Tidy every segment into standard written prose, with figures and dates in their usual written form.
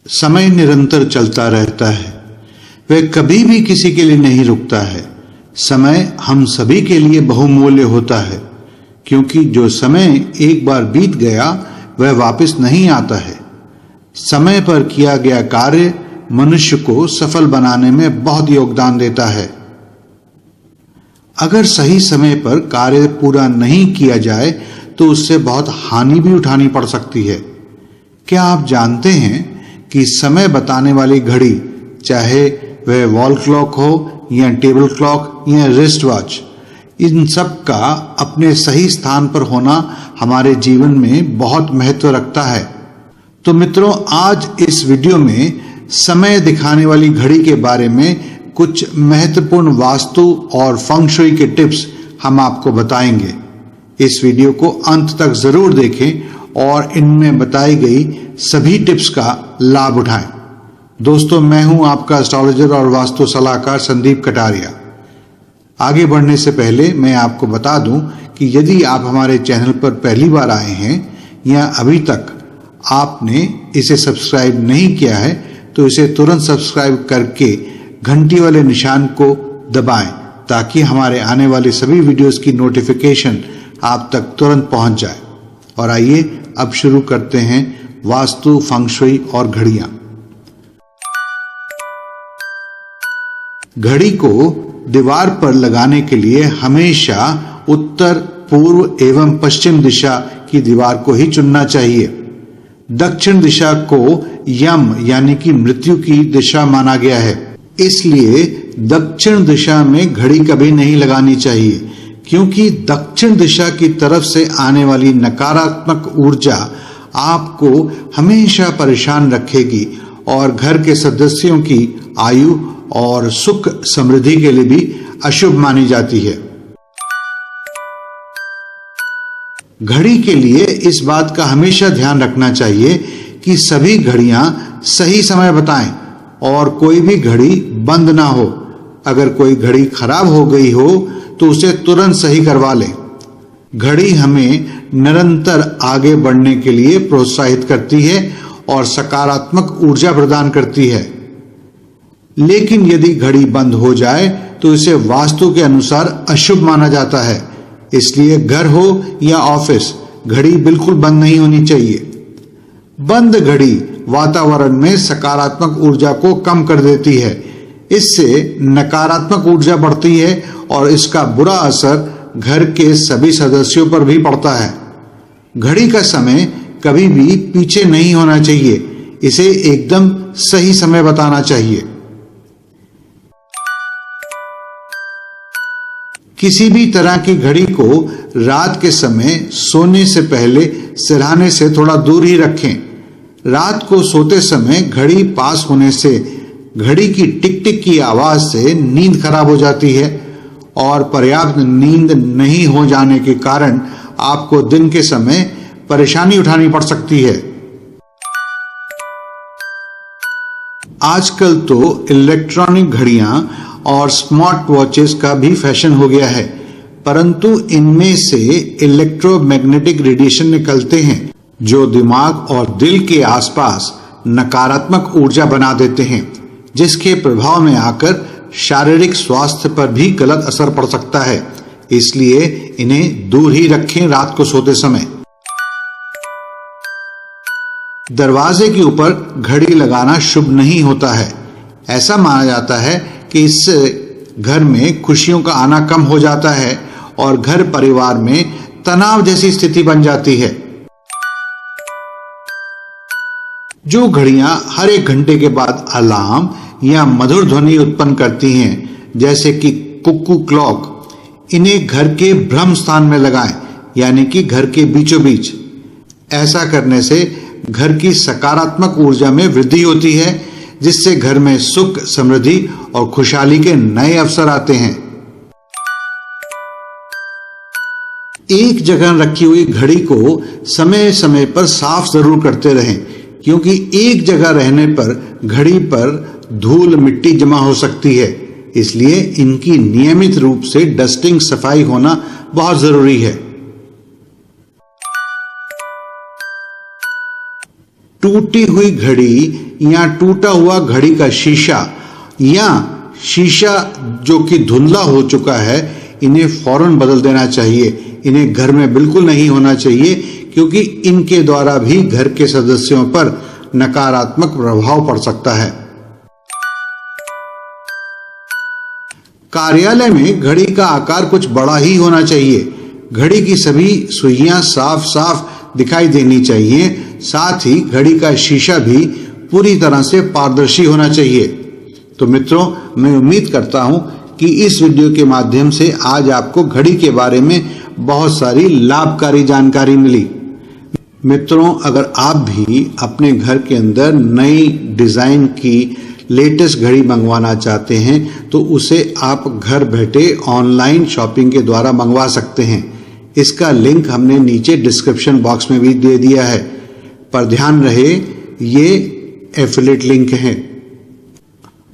समय निरंतर चलता रहता है, वह कभी भी किसी के लिए नहीं रुकता है। समय हम सभी के लिए बहुमूल्य होता है, क्योंकि जो समय एक बार बीत गया वह वापस नहीं आता है। समय पर किया गया कार्य मनुष्य को सफल बनाने में बहुत योगदान देता है। अगर सही समय पर कार्य पूरा नहीं किया जाए तो उससे बहुत हानि भी उठानी पड़ सकती है। क्या आप जानते हैं कि समय बताने वाली घड़ी, चाहे वह वॉल क्लॉक हो या टेबल क्लॉक या रिस्ट वॉच, इन सब का अपने सही स्थान पर होना हमारे जीवन में बहुत महत्व रखता है। तो मित्रों, आज इस वीडियो में समय दिखाने वाली घड़ी के बारे में कुछ महत्वपूर्ण वास्तु और फंग शुई के टिप्स हम आपको बताएंगे। इस वीडियो को अंत तक जरूर देखें और इनमें बताई गई सभी टिप्स का लाभ उठाएं। दोस्तों, मैं हूं आपका एस्ट्रोलॉजर और वास्तु सलाहकार संदीप कटारिया। आगे बढ़ने से पहले मैं आपको बता दूं कि यदि आप हमारे चैनल पर पहली बार आए हैं या अभी तक आपने इसे सब्सक्राइब नहीं किया है तो इसे तुरंत सब्सक्राइब करके घंटी वाले निशान को दबाएं, ताकि हमारे आने वाले सभी वीडियोस की नोटिफिकेशन आप तक तुरंत पहुंच जाए। और आइए अब शुरू करते हैं वास्तु, फंग शुई और घड़ियां। घड़ी को दीवार पर लगाने के लिए हमेशा उत्तर, पूर्व एवं पश्चिम दिशा की दीवार को ही चुनना चाहिए। दक्षिण दिशा को यम यानी कि मृत्यु की दिशा माना गया है, इसलिए दक्षिण दिशा में घड़ी कभी नहीं लगानी चाहिए, क्योंकि दक्षिण दिशा की तरफ से आने वाली नकारात्मक ऊर्जा आपको हमेशा परेशान रखेगी और घर के सदस्यों की आयु और सुख समृद्धि के लिए भी अशुभ मानी जाती है। घड़ी के लिए इस बात का हमेशा ध्यान रखना चाहिए कि सभी घड़ियां सही समय बताएं और कोई भी घड़ी बंद ना हो। अगर कोई घड़ी खराब हो गई हो तो उसे तुरंत सही करवा लें। घड़ी हमें निरंतर आगे बढ़ने के लिए प्रोत्साहित करती है और सकारात्मक ऊर्जा प्रदान करती है। लेकिन यदि घड़ी बंद हो जाए तो इसे वास्तु के अनुसार अशुभ माना जाता है। इसलिए घर हो या ऑफिस, घड़ी बिल्कुल बंद नहीं होनी चाहिए। बंद घड़ी वातावरण में सकारात्मक ऊर्जा को कम कर देती है। इससे नकारात्मक ऊर्जा बढ़ती है और इसका बुरा असर घर के सभी सदस्यों पर भी पड़ता है। घड़ी का समय कभी भी पीछे नहीं होना चाहिए, इसे एकदम सही समय बताना चाहिए। किसी भी तरह की घड़ी को रात के समय सोने से पहले सिरहाने से थोड़ा दूर ही रखें। रात को सोते समय घड़ी पास होने से घड़ी की टिक टिक की आवाज से नींद खराब हो जाती है और पर्याप्त नींद नहीं हो जाने के कारण आपको दिन के समय परेशानी उठानी पड़ सकती है। आजकल तो इलेक्ट्रॉनिक घड़ियां और स्मार्ट वॉचेस का भी फैशन हो गया है, परंतु इनमें से इलेक्ट्रोमैग्नेटिक रेडिएशन निकलते हैं जो दिमाग और दिल के आसपास नकारात्मक ऊर्जा बना देते हैं, जिसके प्रभाव में आकर शारीरिक स्वास्थ्य पर भी गलत असर पड़ सकता है। इसलिए इन्हें दूर ही रखें रात को सोते समय। दरवाजे के ऊपर घड़ी लगाना शुभ नहीं होता है। ऐसा माना जाता है कि इससे घर में खुशियों का आना कम हो जाता है और घर परिवार में तनाव जैसी स्थिति बन जाती है। जो घड़ियां हर 1 घंटे के बाद अलार्म या मधुर ध्वनि उत्पन्न करती हैं, जैसे कि कुक्कू क्लॉक, इन्हें घर के ब्रह्म स्थान में लगाएं, यानी कि घर के बीचों बीच। ऐसा करने से घर की सकारात्मक ऊर्जा में वृद्धि होती है, जिससे घर में सुख, समृद्धि और खुशहाली के नए अवसर आते हैं। एक जगह रखी हुई घड़ी को समय समय पर साफ जरूर करते रहें, क्योंकि एक जगह रहने पर घड़ी पर धूल मिट्टी जमा हो सकती है। इसलिए इनकी नियमित रूप से डस्टिंग, सफाई होना बहुत जरूरी है। टूटी हुई घड़ी या टूटा हुआ घड़ी का शीशा या शीशा जो कि धुंधला हो चुका है, इन्हें फौरन बदल देना चाहिए। इन्हें घर में बिल्कुल नहीं होना चाहिए, क्योंकि इनके द्वारा भी घर के सदस्यों पर नकारात्मक प्रभाव पड़ सकता है। कार्यालय में घड़ी का आकार कुछ बड़ा ही होना चाहिए। घड़ी की सभी सुइयां साफ साफ दिखाई देनी चाहिए। साथ ही घड़ी का शीशा भी पूरी तरह से पारदर्शी होना चाहिए। तो मित्रों, मैं उम्मीद करता हूं कि इस वीडियो के माध्यम से आज आपको घड़ी के बारे में बहुत सारी लाभकारी जानकारी मिली। मित्रों, अगर आप भी अपने घर के अंदर नई डिजाइन की लेटेस्ट घड़ी मंगवाना चाहते हैं तो उसे आप घर बैठे ऑनलाइन शॉपिंग के द्वारा मंगवा सकते हैं। इसका लिंक हमने नीचे डिस्क्रिप्शन बॉक्स में भी दे दिया है, पर ध्यान रहे ये एफिलिएट लिंक है।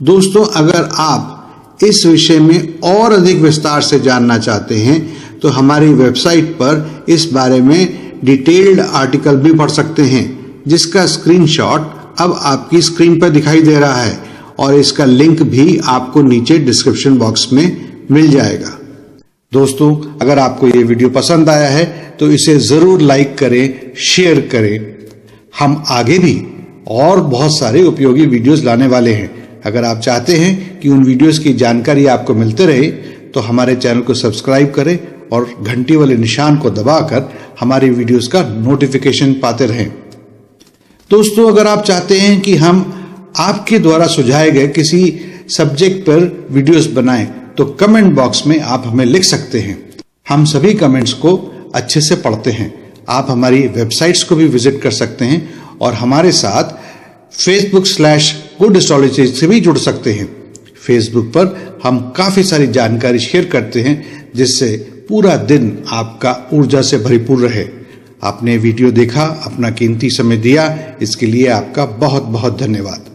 दोस्तों, अगर आप इस विषय में और अधिक विस्तार से जानना चाहते हैं तो हमारी वेबसाइट पर इस बारे में डिटेल्ड आर्टिकल भी पढ़ सकते हैं, जिसका स्क्रीनशॉट अब आपकी स्क्रीन पर दिखाई दे रहा है और इसका लिंक भी आपको नीचे डिस्क्रिप्शन बॉक्स में मिल जाएगा। दोस्तों, अगर आपको ये वीडियो पसंद आया है तो इसे जरूर लाइक करें, शेयर करें। हम आगे भी और बहुत सारे उपयोगी वीडियोस लाने वाले हैं। अगर आप चाहते हैं कि उन वीडियोस की जानकारी आपको मिलते रहे तो हमारे चैनल को सब्सक्राइब करें और घंटी वाले निशान को दबाकर हमारी वीडियोस का नोटिफिकेशन पाते रहें। दोस्तों, अगर आप चाहते हैं कि हम आपके द्वारा सुझाए गए किसी सब्जेक्ट पर वीडियोस बनाएं तो कमेंट बॉक्स में आप हमें लिख सकते हैं। हम सभी कमेंट्स को अच्छे से पढ़ते हैं। आप हमारी वेबसाइट्स को भी विजिट कर सकते हैं और हमारे साथ Facebook/गुड एस्ट्रोलॉजी से भी जुड़ सकते हैं। फेसबुक पर हम काफी सारी जानकारी शेयर करते हैं, जिससे पूरा दिन आपका ऊर्जा से भरपूर रहे। आपने वीडियो देखा, अपना कीमती समय दिया, इसके लिए आपका बहुत बहुत धन्यवाद।